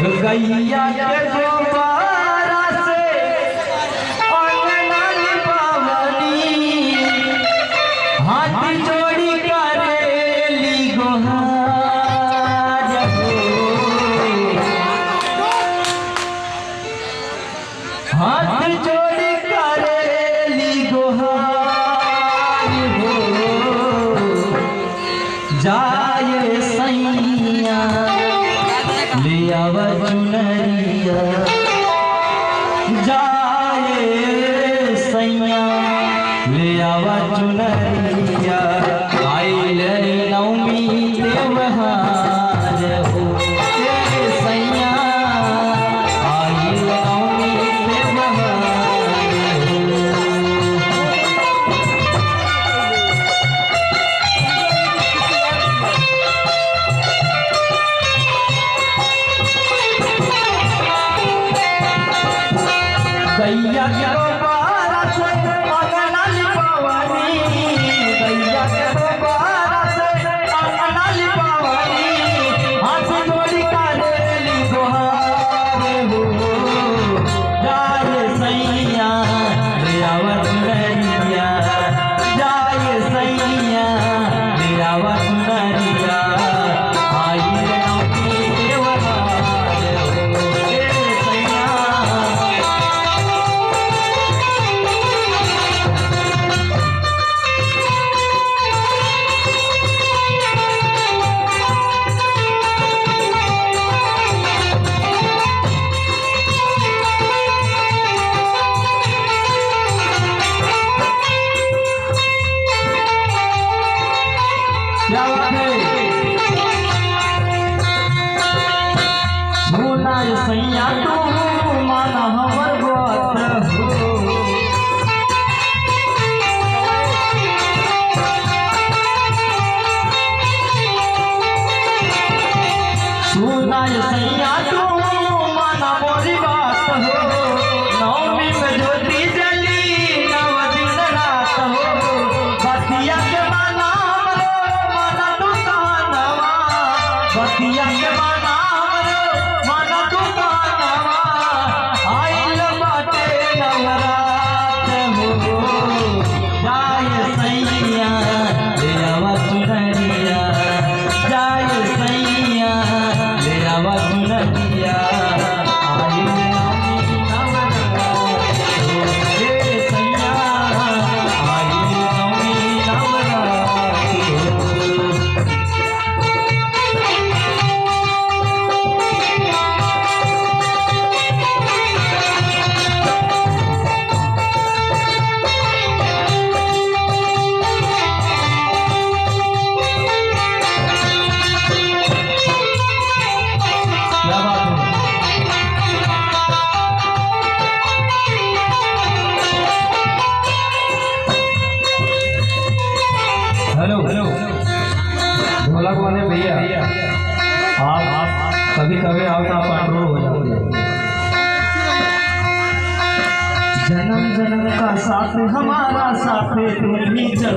गैया के गोबारा से अंगना लिपावनी, हाथ जोड़ी करेली गोहार हो, हाथ जोड़ी करेली गोहार हो। जाए सैया ले आव चुनरिया, जाए सैया ले आव चुनरिया, आइल नवमी त्योहार हो सैया, आइल नवमी त्योहार हो। गैया के गोबारा से अंगना लिपावनी, गैया के गोबारा से अंगना लिपावनी, हाथ जोड़ी करेली गोहार हो। जाए सैया ले आव चुनरिया, जाए सैया ले आव चुनरिया, आइल नवमी त्योहार हो सैया। क्या बात है? भोला सैया तू मान हमर बात हो, सुना सैया तू मान मोरी बात हो। नवमी में ज्योति जली नव दिन रात हो, बतिया के माना बतिया के माना माना दुकानवा, आइल बाटे नवरात हो। जाए सैया ले आव चुनरिया, जाए सैया ले आव चुनरिया, आइल नवमी नवरात हो सैया, आइल नवमी नवरात हो। हेलो हेलो ढोलक वाले भैया, आप कभी कभी आपका कंट्रोल हो जाते हैं। जन्म जन्म का साथ हमारा साथ तुम ही चल